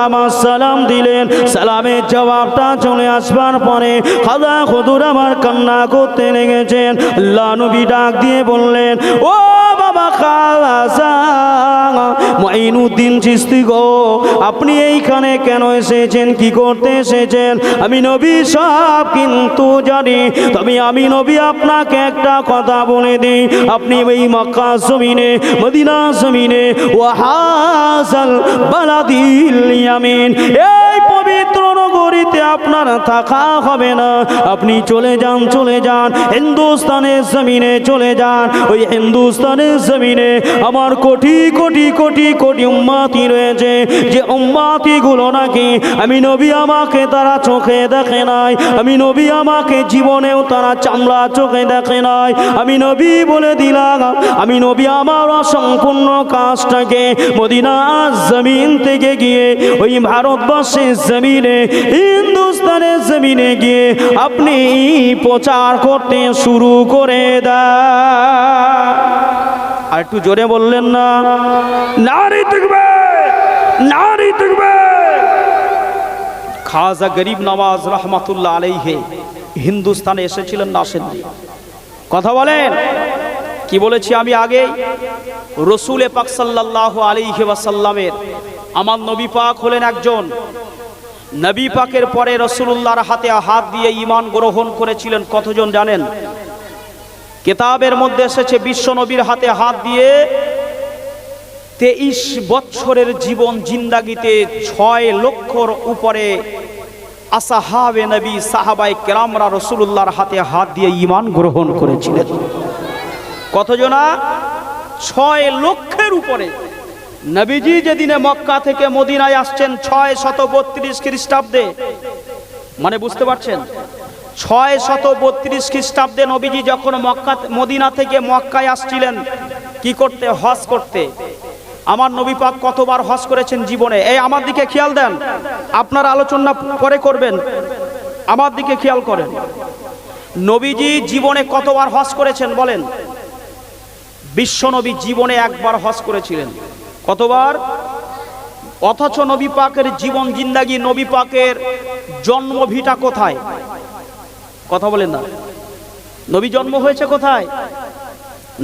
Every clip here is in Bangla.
আমার সালাম দিলেন, সালামের জবাবটা চলে আসবার পরে খাজা হুজুর আমার কান্না করতে লেগেছেন। আল্লাহ নবী ডাক দিয়ে বললেন, ও বাবা খাজা মুঈনুদ্দিন চিশতি গো, আপনি এইখানে কেন এসেছেন, কি করতে এসেছেন? আমি নবী সব কিন্তু জানি, তবে আমি নবী আপনাকে একটা কথা বলে দিই, আপনি এই মক্কা জমিনে, মদিনা জমিনে, ওয়াহাজাল বালাদিল ইয়ামিন, এই পবিত্র নগরীতে আপনার থাকা হবে না। আপনি চলে যান, চলে যান হিন্দুস্তানের জমিনে চলে যান। ওই হিন্দুস্তানের জমিনে আমার কোটি কোটি কোটি কোটি উম্মতি রয়েছে, যে উম্মতি গুলো নাকি আমি নবী আমাকে তারা চোখে দেখে নাই, আমি নবী আমাকে জীবনেও তারা চামড়া চোখে দেখে নাই। আমি নবী বলে দিলাম, আমি নবী আমার অসম্পূর্ণ কাজটাকে মদিনার জমিন থেকে গিয়ে ওই ভারতবর্ষের জমিনে, হিন্দুস্তানের জমিনে গিয়ে আপনি প্রচার করতে শুরু করে দেন। আর একটু জোরে বললেন না, নারী তাকবীর, নারী তাকবীর। খাজা গরিব নওয়াজ রহমাতুল্লাহ আলাইহি হিন্দুস্তানে এসেছিলেন না আসেননি? কথা বলেন। কি বলেছি আমি আগে? রসুল পাক সাল্লাল্লাহু আলাইহি ওয়াসাল্লামের আমার নবী পাক হলেন একজন, নবী পাকের পরে রাসূলুল্লাহর হাতে হাত দিয়ে ঈমান গ্রহণ করেছিলেন কতজন জানেন? কিতাবের মধ্যে এসেছে বিশ্ব নবীর হাতে হাত দিয়ে 23 বছরের জীবন জিন্দাগিতে 6 লক্ষর উপরে আসহাবে নবী সাহাবায়ে কেরামরা রাসূলুল্লাহর হাতে হাত দিয়ে ঈমান গ্রহণ করেছিলেন। কতজনা? 6 লক্ষের উপরে। নবীজি যেদিনে মক্কা থেকে মদিনায় আসছেন 632 খ্রিস্টাব্দে, মানে বুঝতে পারছেন 632 খ্রিস্টাব্দে নবীজি যখন মদিনা থেকে মক্কায় আসছিলেন কি করতে? হজ করতে। আমার নবী পাক কতবার হজ করেছেন জীবনে? এই আমার দিকে খেয়াল দেন, আপনার আলোচনা পরে করবেন, আমার দিকে খেয়াল করেন। নবীজি জীবনে কতবার হজ করেছেন বলেন? বিশ্ব নবী জীবনে একবার হজ করেছিলেন। কতবার? অথচ নবী পাকের জীবন জিন্দাগি, নবী পাকের জন্মভিটা কোথায়? কথা বলেন না। নবী জন্ম হয়েছে কোথায়?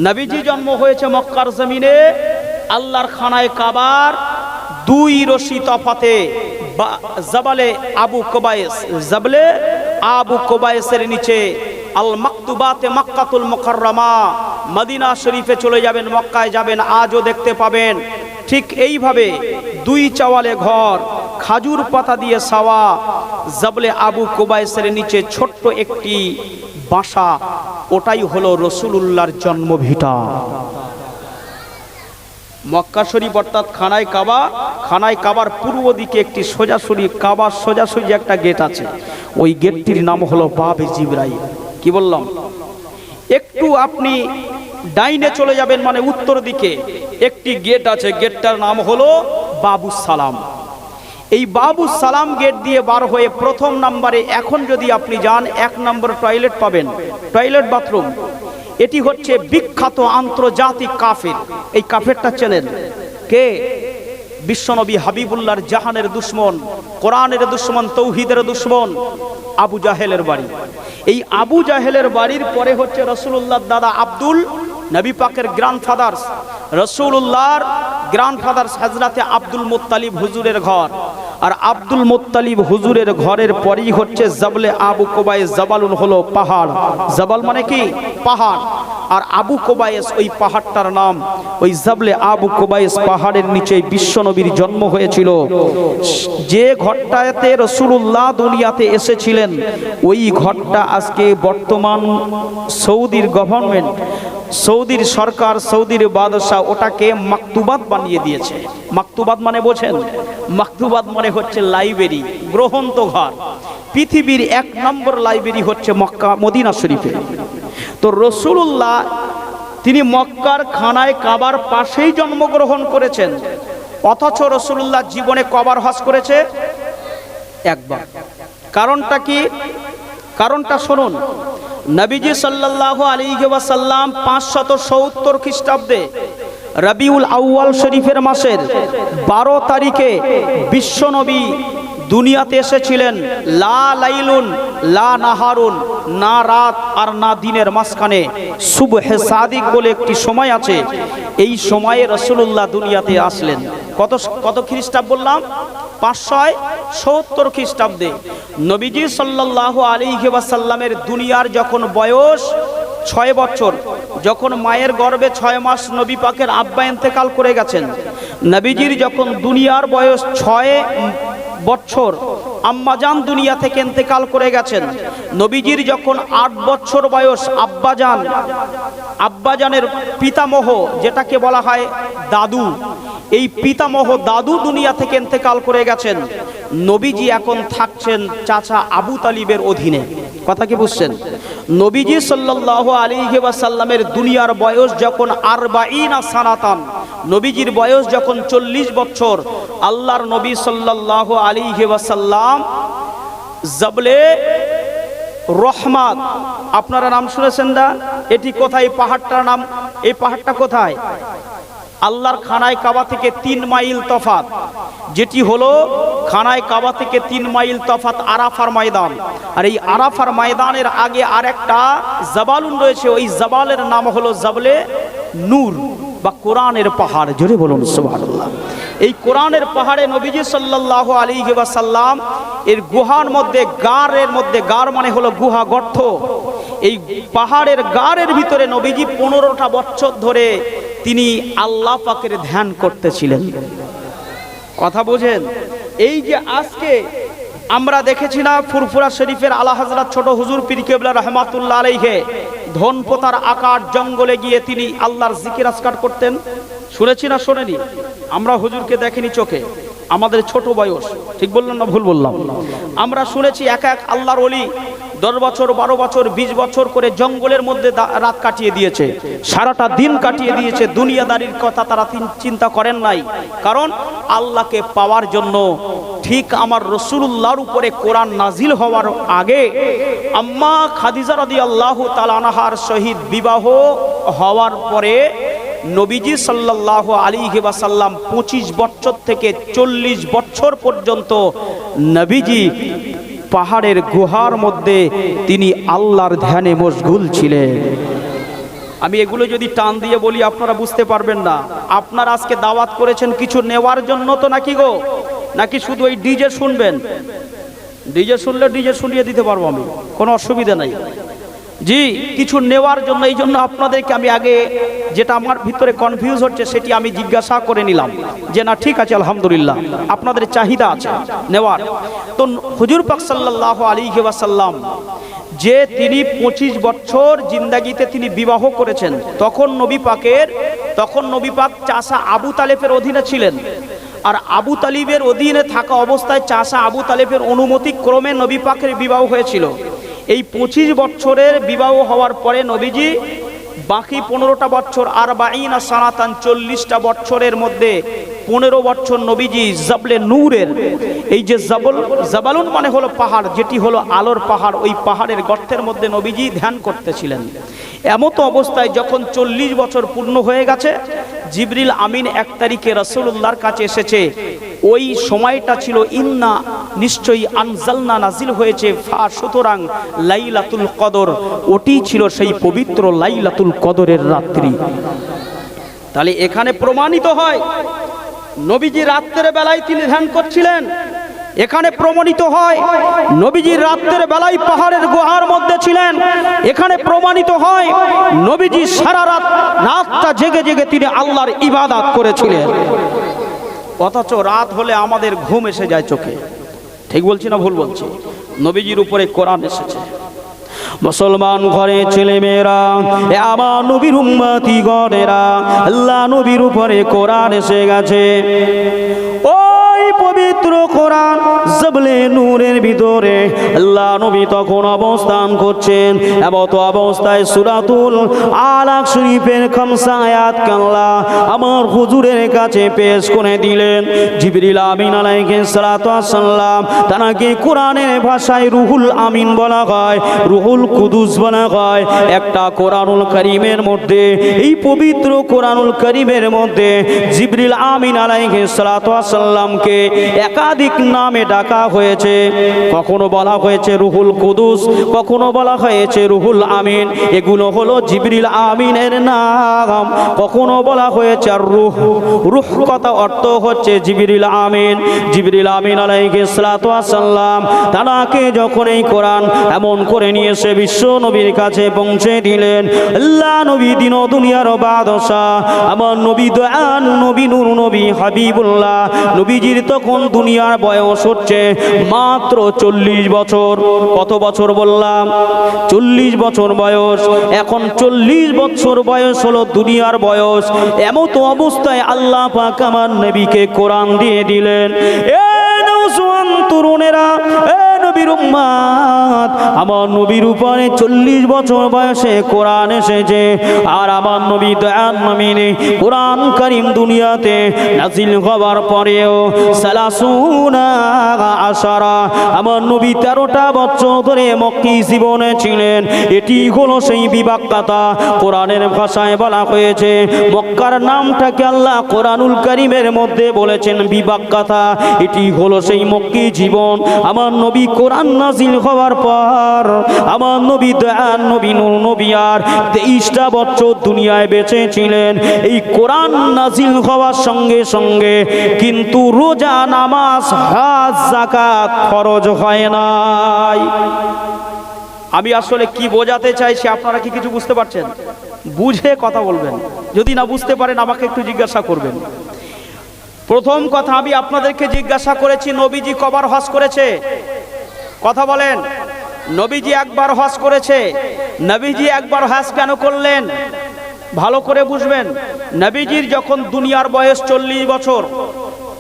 নবীজি জন্ম হয়েছে মক্কার জমিনে, আল্লাহর খানায় কাবার 2 রশি তফাতে জাবালে আবু কুবাইস, জাবলে আবু কুবাইসের নিচে আল মাকতুবাতে মক্কাতুল মুকাররমা, মদিনা শরীফে চলে যাবেন, মক্কায় যাবেন, আজও দেখতে পাবেন ঠিক এইভাবে 2 চাওয়ালে ঘর, খাজুর পাতা দিয়ে ছাওয়া, জাবলে আবু কুবাইসের নিচে ছোট্ট একটি বাসা, ওটাই হলো রাসূলুল্লাহর জন্মভিটা। মক্কা শরীফ অর্থাৎ খানায় কাবা, খানায় কাবার পূর্ব দিকে একটি সোজাসুরি কাবার সোজাসুরি একটা গেট আছে, ওই গেটটির নাম হলো বাবে জিবরাইল। কি বললাম? একটু আপনি ডাইনে চলে যাবেন মানে উত্তর দিকে একটি গেট আছে, গেটটার নাম হলো বাবু সালাম। এই বাবু সালাম গেট দিয়ে বার হয়ে প্রথম নম্বরে এখন যদি আপনি যান 1 নম্বর টয়লেট পাবেন, টয়লেট বাথরুম। এটি হচ্ছে বিখ্যাত আন্তর্জাতিক কাফের। এই কাফেরটা চেনেন কে? বিশ্বনবী হাবিবুল্লাহর জাহানের দুশ্মন, কোরআনের দুশ্মন, তৌহিদের দুশ্মন আবু জাহেলের বাড়ি। এই আবু জাহেলের বাড়ির পরে হচ্ছে রাসূলুল্লাহর দাদা আব্দুল, নবী পাকের গ্র্যান্ডফাদার্স, রাসূলুল্লাহর গ্র্যান্ডফাদার্স হযরতে আব্দুল মুত্তালিব হুজুরের ঘর। আর আব্দুল মুত্তালিব হুজুরের ঘরের পরেই হচ্ছে জাবলে আবু কুবাইস। জাবালুন হলো পাহাড়, জাবাল মানে কি? পাহাড়। আর আবু কুবাইস ওই পাহাড়টার নাম। ওই জাবলে আবু কুবাইস পাহাড়ের নিচে বিশ্বনবীর জন্ম হয়েছিল। যে ঘরটাতে রাসূলুল্লাহ দুনিয়াতে এসেছিলেন ওই ঘরটা আজকে বর্তমান সৌদির গভর্নমেন্ট, সৌদির সরকার, সৌদির বাদশাহ ওটাকে মাকতুবাত বানিয়ে দিয়েছে। মাকতুবাত মানে বোঝেন? মাকতুবাত মানে হচ্ছে লাইব্রেরি, গ্রন্থঘর। পৃথিবীর 1 নম্বর লাইব্রেরি হচ্ছে মক্কা মদিনা শরীফে। তো রাসূলুল্লাহ তিনি মক্কার খানায় কাবার পাশেই জন্মগ্রহণ করেছেন, অথচ রাসূলুল্লাহ জীবনে কবার হজ করেছে? একবার। কারণটা কি? কারণটা শুনুন। নবীজি সাল্লাল্লাহু আলাইহি ওয়াসাল্লাম 570 খ্রিস্টাব্দে রবিউল আউয়াল শরীফের মাসের 12 তারিখে বিশ্বনবী দুনিয়াতে এসেছিলেন। লা লাইলুন লা নাহারুন, না রাত আর না দিনের মাঝখানে সুবহে সাদিক বলে একটি সময় আছে। এই সময়ে রাসূলুল্লাহ দুনিয়াতে আসলেন। কত খ্রিস্টাব্দ বললাম? 570 খ্রিস্টাব্দে নবীজি সাল্লাল্লাহু আলাইহি ওয়াসাল্লামের দুনিয়ার যখন বয়স 6 বছর, যখন মায়ের গর্ভে 6 মাস নবী পাকের আব্বা ইন্তেকাল করে গেছেন। নবীজির যখন দুনিয়ার বয়স 6 বছর, আম্মাজান দুনিয়া থেকে ইন্তেকাল করে গেছেন। নবীজির যখন 8 বছর বয়স, আব্বাজানের পিতামহ যেটাকে বলা হয় দাদু, এই পিতামহ দাদু দুনিয়া থেকে ইন্তেকাল করে গেছেন। নবীজি এখন থাকছেন চাচা আবু তালিবের অধীনে। কথা কি বুঝছেন? নবীজি সাল্লাল্লাহু আলাইহি ওয়াসাল্লামের দুনিয়ার বয়স যখন 40 সানাতান, নবীজির বয়স যখন 40 বছর, আল্লাহর নবী সাল্লাল্লাহু আলাইহি ওয়াসাল্লাম জাবলে রহমাত, আপনারা নাম শুনেছেন না? এটি কোথায়? পাহাড়টার নাম, এই পাহাড়টা কোথায়? আল্লাহর খানায় কাবা থেকে 3 মাইল তফাত, যেটি হলো খানায় কাবা থেকে 3 মাইল তফাত আরাফার ময়দান। আর এই আরাফার ময়দানের আগে আরেকটা জাবালুন রয়েছে, ওই জাবালের নাম হলো জাবলে নূর বা কোরআনের পাহাড়। জোরে বলুন সুবহানাল্লাহ। এই কোরআনের পাহাড়ে নবীজি সাল্লাল্লাহু আলাইহি ওয়াসাল্লাম এর গুহার মধ্যে, গারের মধ্যে, গার মানে হলো গুহা, গর্ত, এই পাহাড়ের গারের ভিতরে নবীজি 15টা বছর ধরে তিনি আল্লাহ পাকের ধ্যান করতেছিলেন। কথা বোঝেন? এই যে আজকে আমরা দেখেছি না ফুরফুরা শরীফের আলা হযরত ছোট হুজুর পীর কেবলা রাহমাতুল্লাহ আলাইহি ধনপোতার আকার জঙ্গলে গিয়ে তিনি আল্লাহর জিকির আজকার করতেন। শুনেছি না শোনেনি? আমরা হুজুরকে দেখিনি চোখে, আমাদের ছোট বয়স, ঠিক বললাম না ভুল বললাম? আমরা শুনেছি এক আল্লাহর ওলি 10 বছর 12 বছর 20 বছর করে জঙ্গলের মধ্যে রাত কাটিয়ে দিয়েছে, সারাটা দিন কাটিয়ে দিয়েছে। দুনিয়াদারির কথা তারা চিন্তা করেন নাই, কারণ আল্লাহকে পাওয়ার জন্য। ঠিক আমার রাসূলুল্লাহর উপরে কোরআন নাজিল হওয়ার আগে আম্মা খাদিজা রাদিয়াল্লাহু তাআলা আনহার শহীদ বিবাহ হওয়ার পরে নবীজি সাল্লাল্লাহু আলাইহি ওয়াসাল্লাম 25 বছর থেকে 40 বছর পর্যন্ত নবীজি পাহাড়ের গুহার মধ্যে তিনি আল্লাহর ধ্যানে মশগুল ছিলেন। আমি এগুলো যদি টান দিয়ে বলি আপনারা বুঝতে পারবেন না। আপনারা আজকে দাওয়াত করেছেন কিছু নেওয়ার জন্য তো নাকি গো? নাকি শুধু ওই ডিজে শুনবেন? ডিজে শুনলে ডিজে শুনিয়ে দিতে পারবো আমি, কোনো অসুবিধা নাই। জি, কিছু নেওয়ার জন্য। এই জন্য আপনাদেরকে আমি আগে যেটা আমার ভিতরে কনফিউজ হচ্ছে সেটি আমি জিজ্ঞাসা করে নিলাম যে না ঠিক আছে আলহামদুলিল্লাহ আপনাদের চাহিদা আছে নেওয়ার। তো হুজুর পাক সাল্লাল্লাহু আলাইহি ওয়াসাল্লাম যে তিনি 25 বছর জিন্দাগিতে তিনি বিবাহ করেছেন, তখন নবী পাক চাচা আবু তালেবের অধীনে ছিলেন। আর আবু তালিবের অধীনে থাকা অবস্থায় চাচা আবু তালেবের অনুমতি ক্রমে নবী পাকের বিবাহ হয়েছিল। এই 25 বছরের বিবাহ হওয়ার পরে নবীজি বাকি 15টা বছর 40 সানাতান 40টা বছরের মধ্যে 15 বছর নবীজি জাবলে নূরের, এই যে জাবালুন মানে হলো পাহাড়, যেটি হলো আলোর পাহাড়, ওই পাহাড়ের গর্তের মধ্যে নবীজি ধ্যান করতেছিলেন। এমতো অবস্থায় যখন 40 বছর পূর্ণ হয়ে গেছে, জিবরিল আমিন 1 তারিখে রাসূলুল্লাহর কাছে এসেছে। ওই সময়টা ছিল ইন্না নিশ্চয়ই আনজালনা নাজিল হয়েছে সুতরাং লাইলাতুল কদর, ওটি ছিল সেই পবিত্র লাইলাতুল কদরের রাত্রি। তাহলে এখানে প্রমাণিত হয় নবীজি রাতের বেলায় তিনি ধ্যান করছিলেন। এখানে প্রমাণিত হয় নবীজি রাতের বেলায় পাহাড়ের গুহার মধ্যে ছিলেন। এখানে প্রমাণিত হয় নবীজি সারা রাতটা জেগে জেগে তিনি আল্লাহর ইবাদত করেছিলেন। অথচ রাত হলে আমাদের ঘুম এসে যায় চোখে। ঠিক বলছি না ভুল বলছি? নবীজির উপরে কোরআন এসেছে। মুসলমান ঘরে ছেলে মেয়েরা, আমার নবীর উম্মতি গণেরা, আল্লাহ নবীর উপরে কোরআন এসে গেছে। ওই পবিত্র পবিত্র কোরআন জবলে নূরের ভিতরে আল্লাহ নবী তখন অবস্থান করছেন। এমত অবস্থায় সূরাতুল আলাক শরীফের খামসা আয়াত কাল্লা আমার হুজুরের কাছে পেশ করে দিলেন। জিবরিল আমিন আলাইহিস সালাতু ওয়াস সালাম, তাকে কোরআনের ভাষায় রুহুল আমিন বলা হয়, রুহুল কুদুস বলা হয়। একটা কোরআনুল কারীমের মধ্যে, এই পবিত্র কোরআনুল কারীমের মধ্যে জিবরিল আমিন আলাইহিস সালাতু ওয়াস সালামকে একাধিক নামে ডাকা হয়েছে। কখনো বলা হয়েছে রুহুল কুদুস, কখনো বলা হয়েছে রুহুল আমিন। এগুলো হলো জিবরিল আমিনের নাম। কখনো বলা হয়েছে রূহ, রূহ কথা অর্থ হচ্ছে জিবরিল আমিন। জিবরিল আমিন আলাইহিস সালাতু ওয়াস সালাম তাকে যখন এই কোরআন এমন করে নিয়ে এসে বিশ্ব নবীর কাছে পৌঁছে দিলেন, আল্লাহ নবী দিন ও দুনিয়ার বাদশা, আমার নবী দয়ান নবী নূর নবী হাবিবুল্লাহ নবীজির তখন দুনিয়ার বয়স হচ্ছে মাত্র 40 বছর। কত বছর বললাম? 40 বছর বয়স। এখন 40 বছর বয়স হলো দুনিয়ার বয়স। এমত অবস্থায় আল্লাহ পাক আমার নবীকে কোরআন দিয়ে দিলেন। এ নওজোয়ান তরুণেরা, এ নবীর উম্মত, আমার নবীর উপরে 40 বছর বয়সে কোরআন এসেছে। আর আমার নবী দয়ান নবীনে কোরআন কারীম দুনিয়াতে নাজিল হওয়ার পরেও সালাসুনা আশারা, আমার নবী 13টা বছর ধরে মক্কি জীবনে ছিলেন। এটি হলো সেই বিবাক্কাতা। কোরআনের ভাষায় বলা হয়েছে, মক্কার নামটাকে আল্লাহ কোরআনুল কারীমের মধ্যে বলেছেন বিবাক্কাতা। এটি হলো সেই মক্কি জীবন। আমার নবী কোরআন নাজিল হওয়ার পর আমার নবী দয়ান নবী নূর নবী আর 23টা বছর দুনিয়ায় বেঁচে ছিলেন। এই কোরআন নাজিল হওয়ার সঙ্গে সঙ্গে কিন্তু রোজা, নামাজ, হজ, যাকাত ফরজ হয় নাই। আমি আসলে কি বোঝাতে চাইছি আপনারা কি কিছু বুঝতে পারছেন? বুঝে কথা বলবেন, যদি না বুঝতে পারেন আমাকে একটু জিজ্ঞাসা করবেন। প্রথম কথা, আমি আপনাদেরকে জিজ্ঞাসা করেছি নবীজি কবার হজ করেছে? কথা বলেন। নবীজি একবার হজ করেছে। নবীজি একবার হজ কেন করলেন? ভালো করে বুঝবেন। নবীজির যখন দুনিয়ার বয়স 40 বছর,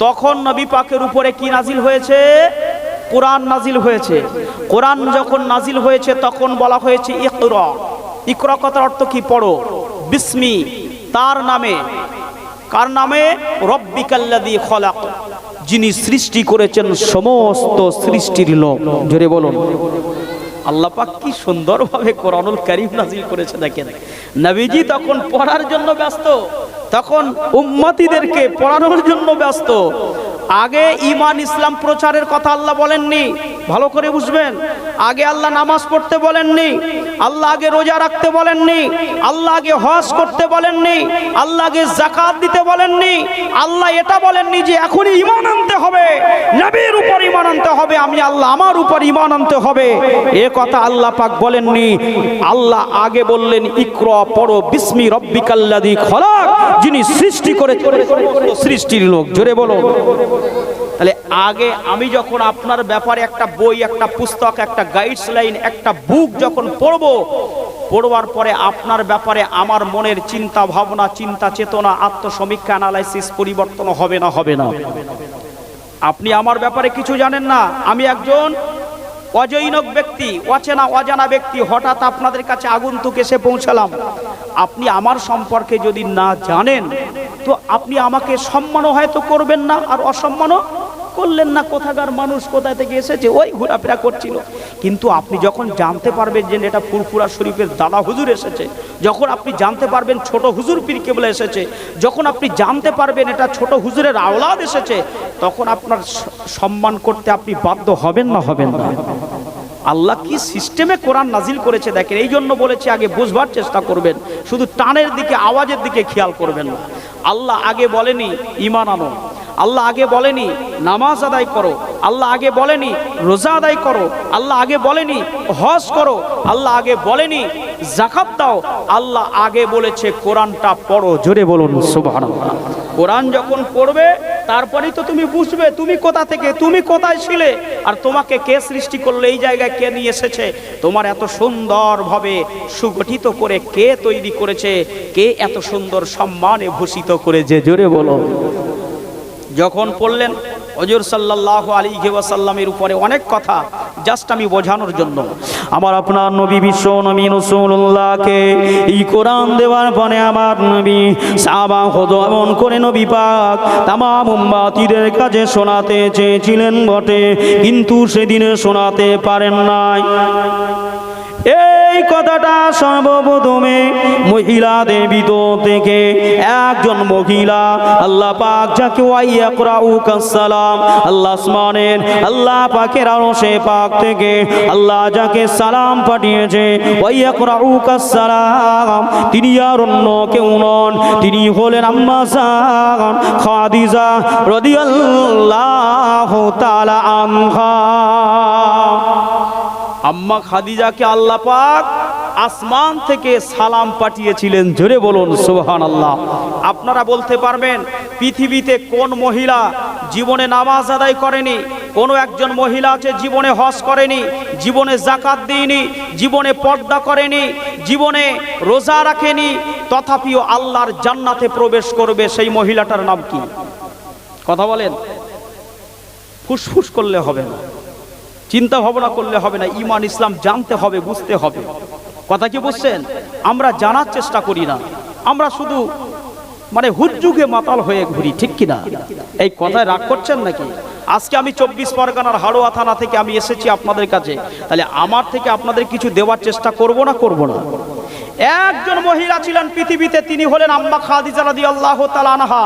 তখন নবী পাকের উপরে কি নাজিল হয়েছে? কোরআন নাজিল হয়েছে। কোরআন যখন নাজিল হয়েছে তখন বলা হয়েছে ইকরা। ইকরা কথার অর্থ কি? পড়ো। বিস্মি, তার নামে। কার নামে? রব্বিকাল্লাযী খলাক, যিনি সৃষ্টি করেছেন সমস্ত সৃষ্টির লোক। জোরে বলুন। আল্লাহ পাক কি সুন্দরভাবে কোরআনুল কারীম নাজিল করেছে দেখেন। নবীজি তখন পড়ার জন্য ব্যস্ত, তখন উম্মতীদেরকে পড়ানোর জন্য ব্যস্ত। আগে ঈমান ইসলাম প্রচারের কথা আল্লাহ বলেননি, ভালো করে বুঝবেন। আগে আল্লাহ নামাজ পড়তে বলেননি, আল্লাহ আগে রোজা রাখতে বলেননি, আল্লাহ আগে হজ করতে বলেননি, আল্লাহ আগে যাকাত দিতে বলেননি। আল্লাহ এটা বলেননি যে এখনই ঈমান আনতে হবে, নবীর উপর ঈমান আনতে হবে, আমি আল্লাহ আমার উপর ঈমান আনতে হবে, এ কথা আল্লাহ পাক বলেননি। আল্লাহ আগে বললেন ইকরা, পড়ো, বিস্মি রব্বিকাল্লাযী খলাক, যিনি সৃষ্টি করেছেন সৃষ্টির লোক। জোরে বলো। তাহলে আগে আমি যখন আপনার ব্যাপারে একটা বই, একটা পুস্তক, একটা গাইডস লাইন, একটা বুক যখন পড়বার পরে আপনার ব্যাপারে আমার মনের চিন্তা ভাবনা, চিন্তা চেতনা, আত্মসমীক্ষা, অ্যানালাইসিস পরিবর্তন হবে না? হবে না? আপনি আমার ব্যাপারে কিছু জানেন না, আমি একজন অজৈনক ব্যক্তি, অচেনা অজানা ব্যক্তি, হঠাৎ আপনাদের কাছে আগন্তুক এসে পৌঁছালাম। আপনি আমার সম্পর্কে যদি না জানেন তো আপনি আমাকে সম্মানও হয়তো করবেন না, আর অসম্মানও করলেন না। কোথাকার মানুষ, কোথায় থেকে এসেছে, ওই ঘোরাফেরা করছিল। কিন্তু আপনি যখন জানতে পারবেন যে এটা ফুরফুরা শরীফের দাদা হুজুর এসেছে, যখন আপনি জানতে পারবেন ছোট হুজুর পীর কেবলা এসেছে, যখন আপনি জানতে পারবেন এটা ছোট হুজুরের আওলাদ এসেছে, তখন আপনার সম্মান করতে আপনি বাধ্য হবেন না? হবেন না? আল্লাহ কি সিস্টেমে কোরআন নাজিল করেছে দেখেন। এই জন্য বলেছে আগে বুঝবার চেষ্টা করবেন, শুধু টানের দিকে, আওয়াজের দিকে খেয়াল করবেন না। আল্লাহ আগে বলেনি ঈমান আনো, আল্লাহ আগে বলেনি নামাজ আদায় করো, আল্লাহ আগে বলেনি রোজা আদায় করো, আল্লাহ আগে বলেনি হজ করো, আল্লাহ আগে বলেনি যাকাত দাও, আল্লাহ আগে বলেছে কোরআনটা পড়ো। জোরে বলুন সুবহানাল্লাহ। কোরআন যখন পড়বে তারপরেই তো তুমি বুঝবে তুমি কোথা থেকে, তুমি কোথায় ছিলে, আর তোমাকে কে সৃষ্টি করলো, এই জায়গায় কে নিয়ে এসেছে, তোমার এত সুন্দরভাবে সুগঠিত করে কে তৈরি করেছে, কে এত সুন্দর সম্মানে ভূষিত করেছে। জোরে বলো। যখন পড়লেন হুজুর সাল্লাল্লাহু আলাইহি ওয়াসাল্লামের উপরে অনেক কথা, জাস্ট আমি বোঝানোর জন্য। আমার আপনার নবী বিশ্ব নবী রাসূলুল্লাহকে এই কোরআন দেওয়ার পরে আমার নবী সাহাবা হযরত এমন করে নবী পাক তামাম উম্মতিদের কাছে শোনাতে চেয়েছিলেন বটে, কিন্তু সেদিনে শোনাতে পারেন নাই। এই কথাটা সর্বপ্রথমে মহিলাদের ভিতর থেকে একজন মহিলা আল্লাহ পাক যাকে ওয়াইয়াকরাউকাস সালাম, আল্লাহ আসমানের আল্লাহ পাকের আরশে পাক থেকে আল্লাহ যাকে সালাম পাঠিয়েছে, ওয়াইয়াকরাউকাস সালাম, তিনি আর অন্য কেউ নন, তিনি হলেন আম্মা জান খাদিজা রাদিয়াল্লাহু তাআলা আনহা। আম্মা খাদিজাকে আল্লাহ পাক আসমান থেকে সালাম পাঠিয়েছিলেন। জোরে বলুন সুবহানাল্লাহ। আপনারা বলতে পারবেন পৃথিবীতে কোন মহিলা জীবনে নামাজ আদায় করেনি? কোন একজন মহিলা আছে জীবনে হজ করেনি, জীবনে যাকাত দেয়নি, জীবনে পর্দা করেনি, জীবনে রোজা রাখেনি, তথাপিও আল্লাহর জান্নাতে প্রবেশ করবে? সেই মহিলাটার নাম কি? কথা বলেন। ফুসফুস করলে হবে না, চিন্তা ভাবনা করলে হবে না, ঈমান ইসলাম জানতে হবে, বুঝতে হবে। কথা কি বুঝছেন? আমরা জানার চেষ্টা করি না, আমরা শুধু হুজ্জুগে মাতাল হয়ে ঘুরি, ঠিক কিনা? এই কথায় রাগ করছেন নাকি? আজকে আমি 24 পরগনার হাড়োয়া থানা থেকে আমি এসেছি আপনাদের কাছে, তাহলে আমার থেকে আপনাদের কিছু দেওয়ার চেষ্টা করব না? করব না। একজন মহিলা ছিলেন পৃথিবীতে, তিনি হলেন আম্মা খাদিজা রাদিয়াল্লাহু তাআলা আনহা।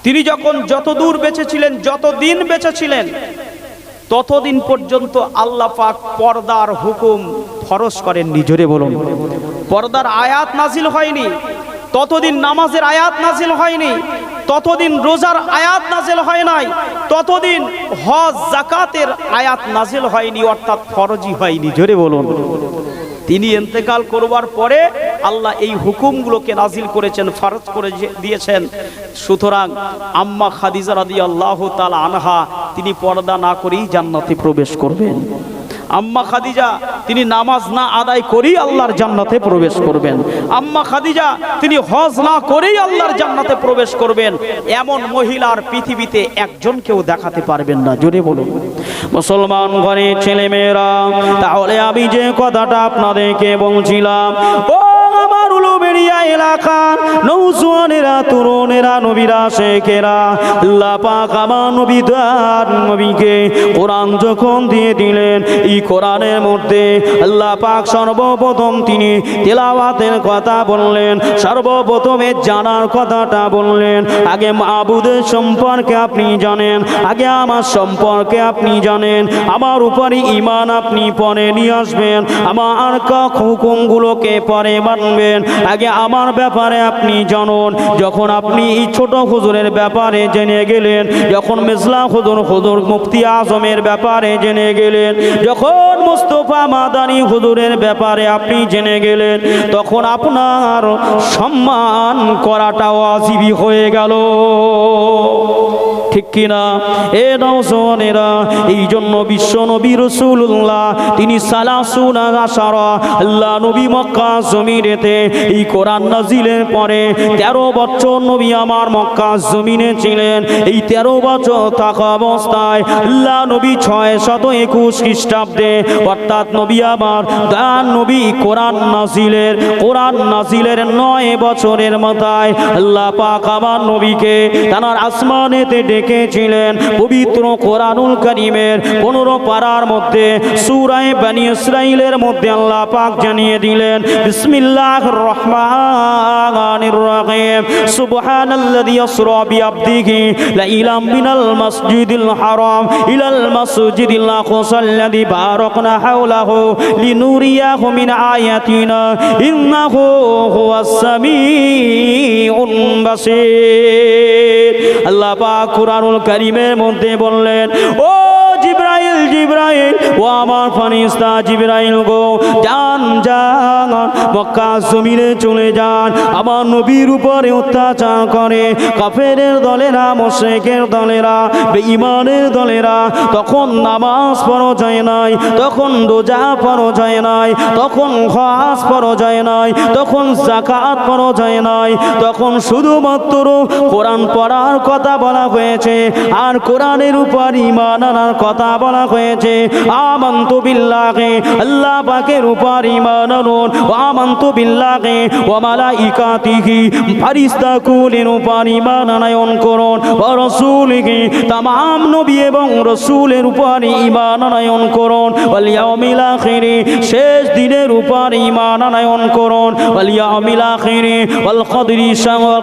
তিনি যখন যতদূর বেঁচে ছিলেন, যতদিন বেঁচে ছিলেন, ততদিন পর্যন্ত আল্লাহ পাক পর্দার হুকুম ফরজ করেননি। জোরে বলুন। পর্দার আয়াত নাজিল হয়নি ততদিন, নামাজের আয়াত নাজিল হয়নি ততদিন, রোজার আয়াত নাজিল হয় নাই ততদিন, হজ যাকাতের আয়াত নাজিল হয়নি, অর্থাৎ ফরজই হয়নি। জোরে বলুন। তিনি ইন্তেকাল করবার পরে আল্লাহ এই হুকুমগুলোকে নাজিল করেছেন, ফরজ করে দিয়েছেন। সুতরাং আম্মা খাদিজা রাদিয়াল্লাহু তাআলা আনহা তিনি পর্দা না করেই জান্নাতে প্রবেশ করবেন। আম্মা খাদিজা তিনি নামাজ না আদায় করেই আল্লাহর জান্নাতে প্রবেশ করবেন। আম্মা খাদিজা তিনি হজ না করেই আল্লাহর জান্নাতে প্রবেশ করবেন। এমন মহিলার পৃথিবীতে একজন কেউ দেখাতে পারবেন না। জোরে বলুন। মুসলমান ঘরে ছেলে মেয়েরা, তাহলে আমি যে কথাটা আপনাদেরকে বলছিলাম, ও আমার উলুবেড়িয়া এলাকার নৌজওয়ানেরা, তরুণেরা, নবীরা, শেখেরা, আল্লাহ পাক আমার নবীকে কোরআন যখন দিয়ে দিলেন, এই কোরআনের মধ্যে আল্লাহ পাক সর্বপ্রথম তিনি তেলাওয়াতের কথা বললেন, সর্বপ্রথমে জানার কথাটা বললেন। আগে মাবুদের সম্পর্কে আপনি জানেন, আগে আমার সম্পর্কে আপনি জানেন, আমার উপরে ঈমান আপনি পরে নিয়ে আসবেন, আমার হুকুমগুলোকে পরে মানবেন। আগে আমার ব্যাপারে আপনি জানুন। যখন আপনি এই ছোট হুজুরের ব্যাপারে জেনে গেলেন, যখন মেজলা হুজুর মুফতি আজমের ব্যাপারে জেনে গেলেন, যখন মুস্তাফা মাদানী হুজুরের ব্যাপারে আপনি জেনে গেলেন, তখন আপনার সম্মান করাটা ওয়াজিবি হয়ে গেল, ঠিক কিনা? এ নওজওয়ানেরা, এই জন্য বিশ্ব নবী রাসূলুল্লাহ তিনি সালাসুনা আশারা, আল্লাহ নবী মক্কা জমিনেতে এই কোরআন নাজিলের পরে 13 বছর নবী আমার মক্কা জমিনে ছিলেন। এই 13 বছর থাকা অবস্থায় আল্লাহ নবী 621 খ্রিস্টাব্দে, অর্থাৎ নবী আমার দান নবী কোরআন নাজিলের 9 বছরের মাথায় আল্লাহ পাক আমার নবীকে তার আসমানেতে ডেকেছিলেন। পবিত্র কোরআনুল কারীমের 15 পারার মধ্যে সূরা বনী ইসরাঈলের মধ্যে আল্লাহ পাক জানিয়ে দিলেন, বিসমিল্লাহির রহমানির রহিম, সুবহানাল্লাযী ইসরা বিআবদিহি লাইলাম মিনাল মাসজিদিল হারাম ইলাল মাসজিদিল আকসাল্লাযী বারাকনা হাওলাহু লিনুরিয়াহু মিন আয়াতিনা ইন্নাহু হুয়াস সামিউল বাসীর। আল্লাহ পাক কোরআনুল কারীমের মধ্যে বললেন, ও জিবরাইল জিবরাইল, ও আমার ফেরেশতা জিবরাইল গো, যান যান মক্কা জমিনে চলে যান। আমার নবীর উপরে অত্যাচার করে কাফেরের দলেরা, মুশরিকের দলেরা, বেঈমানের দলেরা। তখন নামাজ ফরজ হয় নাই, তখন রোজা ফরজ হয় নাই, তখন হজ ফরজ হয় নাই, তখন যাকাত ফরজ হয় নাই, তখন শুধুমাত্র কোরআন পড়ার কথা বলা হয়েছে আর কোরআনের উপর ঈমান আনার কথা বলা হয়েছে। আমানতু বিল্লাহি, আল্লাহ পাকের উপর ঈমান আনুন। আমানতু বিল্লাহি ওয়া মালাইকাতিহি, ফেরেশতা কুলের উপর ঈমান আনয়ন করুন। ওয়া রাসূলিহি, तमाम নবী এবং রাসূলের উপর ঈমান আনয়ন করুন। ওয়াল ইয়াউমিল আখিরি, শেষ দিনের উপর ঈমান আনয়ন করুন। ওয়াল ইয়াউমিল আখিরি ওয়াল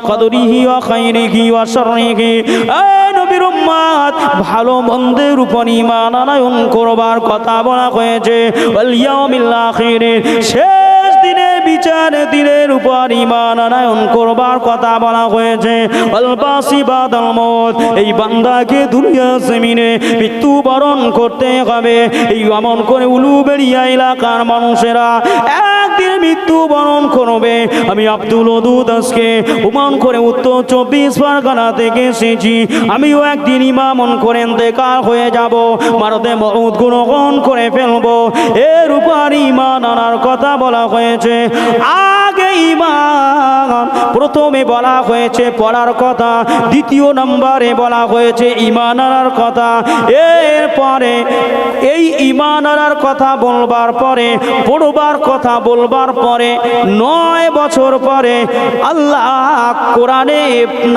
কদরিহি ওয়া খাইরিহি ওয়া শাররিহি। এই নবীর উম্মত, ভালো মন্দের উপর ঈমান আনয়ন করবার কথা বলা হয়েছে। ওয়াল ইয়াউমিল আখিরি, শেষ দিনের বিচারে দিনের উপর ঈমান আনয়ন করবার কথা বলা হয়েছে। ওয়াল বাসি বাদাল মউত, এই বান্দাকে দুনিয়া জমিনে মৃত্যুবরণ করতে হবে। এই আমল করে উলুবেড়িয়া এলাকার মানুষেরা একদিন মৃত্যুবরণ করবে। আমি আব্দুল ওদুদ আজকে উমান করে উত্তর 24 পরগনা থেকে এসেছি। আমিও একদিন ইমামন করে ইন্তেকাল হয়ে যাব, মারতে মউত গ্রহণ করে ফেলবো। এর উপর ঈমান আনার কথা বলা হয়েছে। আগে ঈমান প্রথমে বলা হয়েছে পড়ার কথা, দ্বিতীয় নম্বরে বলা হয়েছে ঈমান আনার কথা। এরপরে এই ঈমান আনার কথা বলবার পরে, পড়বার কথা বলবার পরে 9 বছর পরে আল্লাহ কোরআনে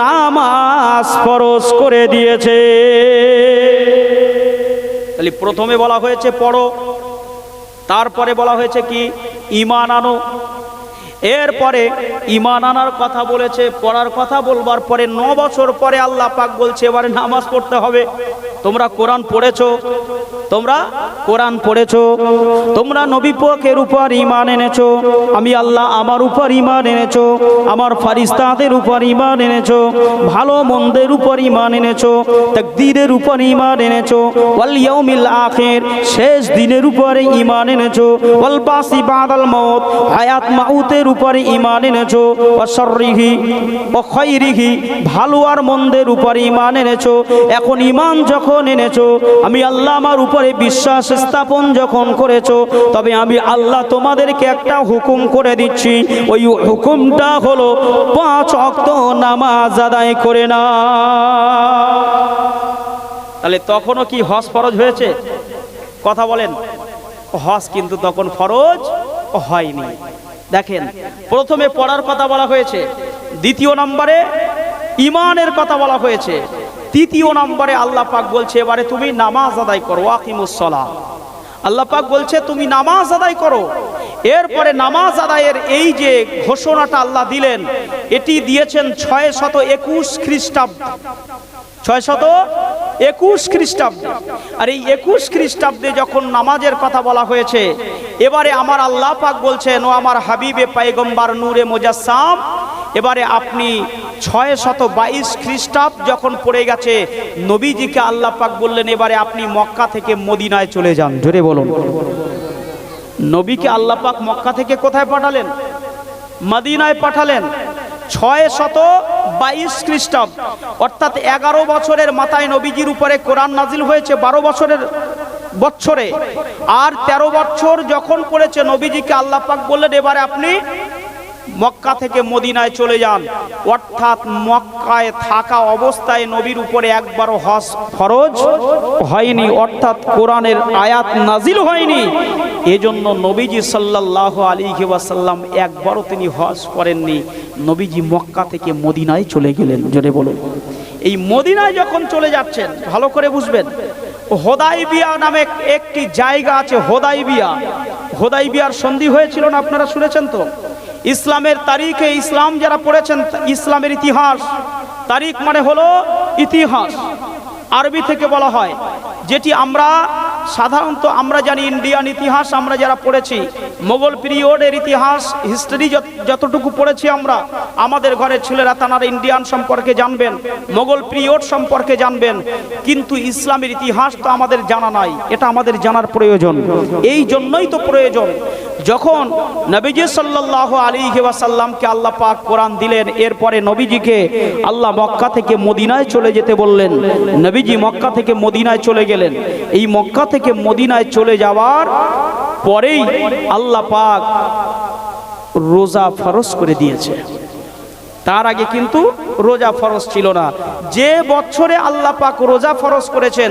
নামাজ ফরজ করে দিয়েছে। তাহলে প্রথমে বলা হয়েছে পড়ো, তারপরে বলা হয়েছে কি ঈমান আনো। এরপরে ঈমান আনার কথা বলেছে, পড়ার কথা বলবার পরে 9 বছর পরে আল্লাহ পাক বলছে এবারে নামাজ পড়তে হবে। তোমরা কোরআন পড়েছো, তোমরা কোরআন পড়েছো, তোমরা নবী পাকের উপর ঈমান এনেছো, আমি আল্লাহ আমার উপর ঈমান এনেছো, আমার ফেরেশতাদের উপর ঈমান এনেছো, ভালো মন্দের উপর ঈমান এনেছো, তাকদীরের উপর ঈমান এনেছো, ওয়াল ইয়াউমিল আখির, শেষ দিনের উপরে ঈমান এনেছো, ওয়াল বাসি বাদাল মউত, হায়াত মাউতের উপরে ঈমান এনেছো, ওয়া শাররিহি ওয়া খাইরিহি, ভালো আর মন্দের উপর ঈমান এনেছো। এখন ঈমান যখন এনেছো, আমি আল্লাহ আমার উপরে বিশ্বাস স্থাপন যখন করেছো, তবে আমি আল্লাহ তোমাদেরকে একটা হুকুম করে দিচ্ছি। ওই হুকুমটা হলো 5 ওয়াক্ত নামাজ আদায় করে না। তাহলে তখনও কি হজ ফরজ হয়েছে? কথা বলেন, হজ কিন্তু তখন ফরজ হয়নি। দেখেন, প্রথমে পড়ার কথা বলা হয়েছে, দ্বিতীয় নম্বরে ঈমানের কথা বলা হয়েছে, তৃতীয় নম্বরে আল্লাহ পাক বলছে এবারে তুমি নামাজ আদায় করো, আকিমুস সালাহ। আল্লাহ পাক বলছে তুমি নামাজ আদায় করো। এরপরে নামাজ আদায়ের এই যে ঘোষণাটা আল্লাহ দিলেন, এটি দিয়েছেন 621 খ্রিস্টাব্দ, 621 খ্রিস্টাব্দ। আর এই 21 খ্রিস্টাব্দে যখন নামাজের কথা বলা হয়েছে, এবারে আমার আল্লাহ পাক বলছেন ও আমার হাবিবে পয়গম্বর নূরে মুজাসসাম, এবারে আপনি 622 খ্রিস্টাব্দ যখন পড়ে গেছে, নবীজিকে আল্লাহ পাক বললেন এবারে আপনি মক্কা থেকে মদিনায় চলে যান। জোরে বলুন। নবীকে আল্লাহ পাক মক্কা থেকে কোথায় পাঠালেন? মদিনায় পাঠালেন। 622 খ্রিস্টাব্দ, অর্থাৎ 11 বছরের মাথায় নবীজির উপরে কোরআন নাজিল হয়েছে 12 বছরে। আর 13 বছর যখন পড়েছে, নবীজিকে আল্লাহ পাক বললেন এবারে আপনি মক্কা থেকে মদিনায় চলে যান। অর্থাৎ মক্কায় থাকা অবস্থায় নবীর উপরে একবারও হজ ফরজ হয়নি, অর্থাৎ কোরআনের আয়াত নাজিল হয়নি। এজন্য নবীজি সাল্লাল্লাহু আলাইহি ওয়াসাল্লাম একবারও তিনি হজ করেননি। নবীজি মক্কা থেকে মদিনায় চলে গেলেন। জোরে বলুন। এই মদিনায় যখন চলে যাচ্ছেন, ভালো করে বুঝবেন, হোদাইবিয়া নামে একটি জায়গা আছে। হোদাইবিয়ার সন্ধি হয়েছিল না, আপনারা শুনেছেন তো? ইসলামের তারিখে, ইসলাম যারা পড়েছেন, ইসলামের ইতিহাস, তারিখ মানে হলো ইতিহাস, আরবি থেকে বলা হয়, যেটি আমরা সাধারণত আমরা জানি ইন্ডিয়ান ইতিহাস আমরা যারা পড়েছি, মোগল পিরিয়ডের ইতিহাস হিস্ট্রি যতটুকু পড়েছি আমরা, আমাদের ঘরের ছেলেরা তারা ইন্ডিয়ান সম্পর্কে জানবেন, মোগল পিরিয়ড সম্পর্কে জানবেন, কিন্তু ইসলামের ইতিহাস তো আমাদের জানা নাই। এটা আমাদের জানার প্রয়োজন। এই জন্যই তো প্রয়োজন, যখন নবীজি সাল্লাল্লাহু আলাইহি ওয়াসাল্লামকে আল্লাহ পাক কোরআন দিলেন, এরপরে নবীজিকে আল্লাহ মক্কা থেকে মদিনায় চলে যেতে বললেন। নবীজি মক্কা থেকে মদিনায় চলে গেলেন। এই মক্কা থেকে মদিনায় চলে যাওয়ার পরেই আল্লাহ পাক রোজা ফরজ করে দিয়েছে। তার আগে কিন্তু রোজা ফরজ ছিল না। যে বছরে আল্লাহ পাক রোজা ফরজ করেছেন,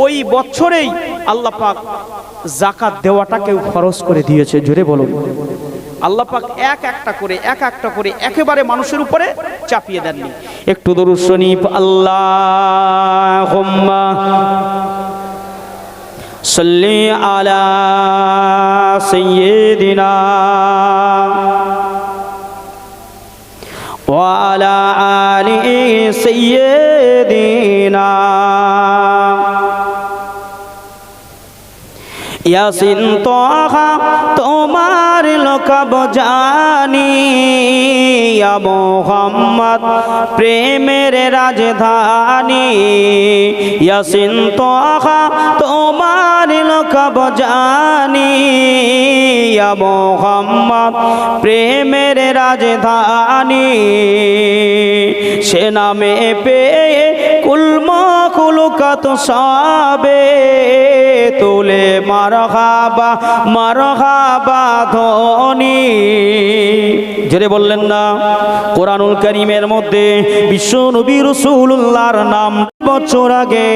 ওই বছরেই আল্লাহ পাক যাকাত দেওয়াটাকেও ফরজ করে দিয়েছে। জোরে বলুন, আল্লাহ পাক এক একটা করে একেবারে মানুষের উপরে চাপিয়ে দেননি। একটু দরুদ শরীফ আল্লাহুম্মা সাল্লি আলা সাইয়্যিদিনা ওয়া আলা আলি সাইয়্যিদিনা। ইয়াসিন তোহা তোমার লোকাব জানি, ইয়া মুহাম্মদ প্রেমের রাজধানী। ইয়াসিন তোহা তোমার লোকাব জানি, ইয়া মুহাম্মদ প্রেমের রাজধানী। সে নামে পেয়ে কুলমখলুকাত সবে তোলে মারহাবা মারহাবা ধ্বনি। জোরে বললেন না? কোরআনুল কারীমের মধ্যে বিশ্ব নবী রাসূলুল্লাহর নাম বছর আগে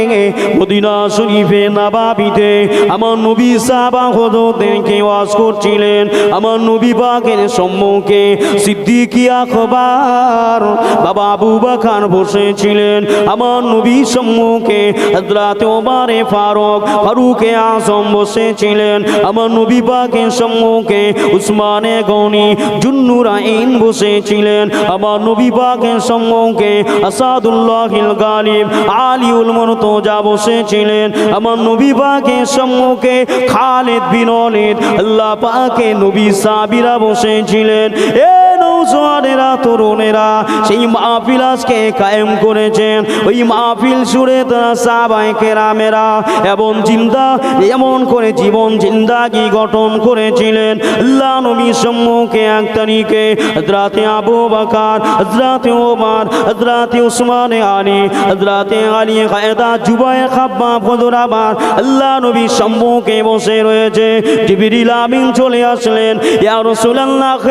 মদিনা শরীফে নবাবিতে আমার নবী সাহাবা হযরতদেরকে ওয়াজ করছিলেন। আমার নবী পাকের সম্মুখে সিদ্দিক আকবর বাবা আবু বকর বসেছিলেন। আমার নবী সম্মুখে হযরত ওমর ফারুক আযম বসেছিলেন। আমার নবী পাকের সম্মুখে উসমান গনি জুন্নুরাইন বসেছিলেন। আমার নবী পাকের সম্মুখে আসাদুল্লাহিল গালিব আলিউল মুরতজা বসেছিলেন। আমার নবী পাকের সম্মুখে খালিদ বিন ওয়ালিদ আল্লাহ পাকের নবী সাহাবীরা বসেছিলেন। এ নওজওয়ানেরা, তরুণেরা সেই মাহফিল আজকে কায়েম করেছেন। ওই মাহফিল শুনে তারা সাহাবায়ে কেরামেরা এবং জিন্দা এমন করে জীবন জিন্দাগি গঠন করেছিলেন। আল্লাহ নবী সম্মুখে এক তারিখে হযরত আবু বকর, হযরত ওমর, হযরত উসমান আলী, হযরত আলী কায়দা জুবায়ের খাব্বাব হুজুরাবার আল্লাহ নবী সম্মুখে বসে রয়েছে। জিবরিল আমিন চলে আসলেন। ইয়া রাসূলুল্লাহ,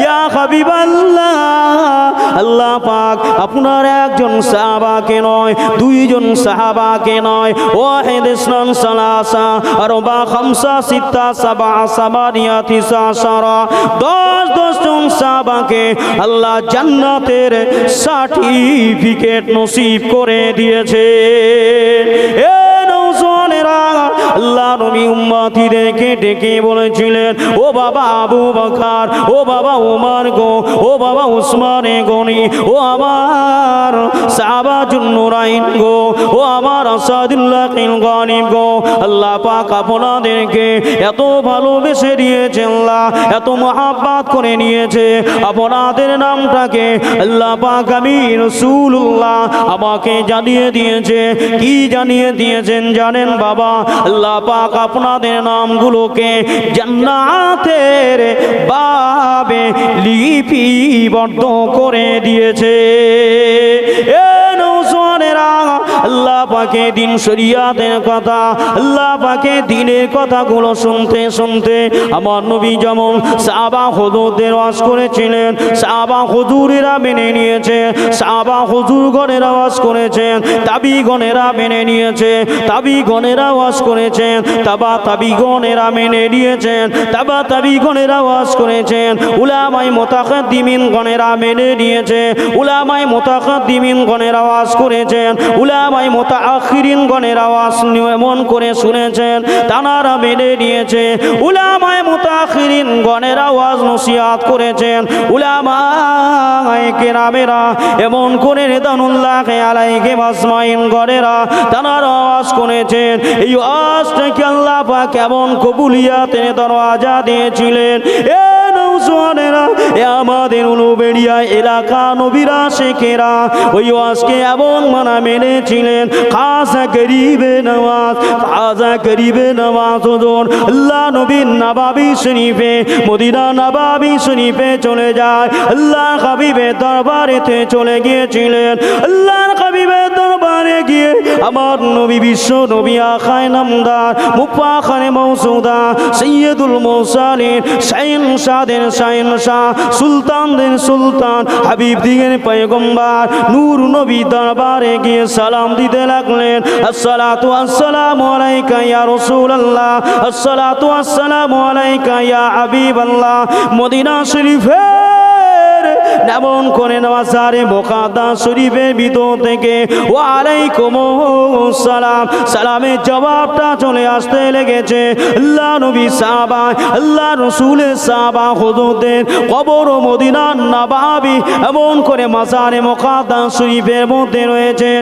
ইয়া হাবিবাল্লাহ, আল্লাহ পাক আপনার একজন সাহাবাকে নয়, দুইজন সাহাবাকে নয়, ওয়াহিদ ইসলাম সালাসা আরবা খামসা সিত্তা সাবা সামানিয়া তিসা আশারা 10 জন সাহাবাকে আল্লাহ জান্নাতের সার্টিফিকেট নসিব করে দিয়েছে। এ নওজওয়ানেরা, আল্লাহ নবী উম্মতিদেরকে ডেকে বলেছিলেন, ও বাবা আবু বকর, ও বাবা ওমর গো, ও বাবা উসমান গনি, ও আমার সাহাবা জুন্নুরাইন গো, ও আমার আসাদুল্লাহিল গালিব গো, আল্লাহ পাক আপনাদেরকে এত ভালোবেসে দিয়েছে, আল্লাহ এত মহব্বত করে নিয়েছে। আপনাদের নামটাকে আল্লাহ পাক আমি রাসূলুল্লাহ আমাকে জানিয়ে দিয়েছে। কি জানিয়ে দিয়েছেন জানেন বাবা? আল্লাহ পাক আপনাদের নামগুলোকে জান্নাতের বাবে লিপিবদ্ধ করে দিয়েছে। এ নওজওয়ানেরা, আল্লাহ পাকে দিন শরিয়াতের কথা, আল্লাহ পাকে দিনের কথাগুলো শুনতে শুনতে আমার নবী যেমন সাহাবা হুজুরদের ওয়াজ করেছিলেন, সাহাবা হুজুরেরা মেনে নিয়েছে, সাহাবা হুজুরগণেরা ওয়াজ করেছেন, তাবিগণেরা মেনে নিয়েছে, তাবিগণেরা ওয়াজ করেছেন, তাবিগণেরা মেনে নিয়েছেন, তাবিগণেরা ওয়াজ করেছেন, উলামায়ে মুতাকাদ্দিমিন গণেরা মেনে নিয়েছে, উলামায়ে মুতাকাদ্দিমিন গণেরা ওয়াজ করেছেন, উলামায়ে মুতাআখিরিন মুতাখিরিন গণের আওয়াজ এমন করে শুনেছেন, তানারা মেনে নিয়েছে। উলামায়ে মুতাখিরিন গণের আওয়াজ নসিহত করেছেন, উলামায়ে কেরামেরা এমন করে রিদওয়ানুল্লাহ আলাইহিম আজমাইন গণেরা তানারা আওয়াজ করেছেন। এই আওয়াজটাকে আল্লাহ পাক কেমন কবুলিয়াতের দরওয়াজা দিয়েছিলেন। এ নওজওয়ানেরা, এ আমাদের উলুবেড়িয়া এলাকা নবীরা শেখেরা ওই ওয়াজকে এমন মানা মেনেছিলেন। খাজা গরিবে নওয়াজ, খাজা গরিবে নওয়াজ হুজুর আল্লাহ নবীর নবাবী শরীফে, মদিনা নবাবী শরীফে চলে যায়। আল্লাহ হাবিবের দরবারেতে চলে গিয়েছিলেন। আল্লাহর হাবিবের দরবারে গিয়ে আমার নবী বিশ্ব নবী আখায় নামদার মুফাখানে মৌসুদা সৈয়দুল মুরসালিন শাহিনশাদের শাহিনশাহ সুলতানদের সুলতান হাবিব দিগের পয়গম্বর নূর নবী দরবারে গিয়ে সালাম দিতে লাগলেন। আসসালাতু আসসালামু আলাইকা ইয়া রাসূলুল্লাহ, আসসালাতু আসসালামু আলাইকা ইয়া হাবিবাল্লাহ। মদিনা শরীফে যেমন করে নওয়াজারে মুকাদ্দাস শরীফের ভিতর থেকে ওয়া আলাইকুমুস সালাম সালামের জবাবটা চলে আসতে লেগেছে। আল্লাহ নবী সাহাবা, আল্লাহ রাসূলের সাহাবা হুজুরদের কবর মদিনার নবাবী এমন করে মাজারে মুকাদ্দাস শরীফের মধ্যে রয়েছে।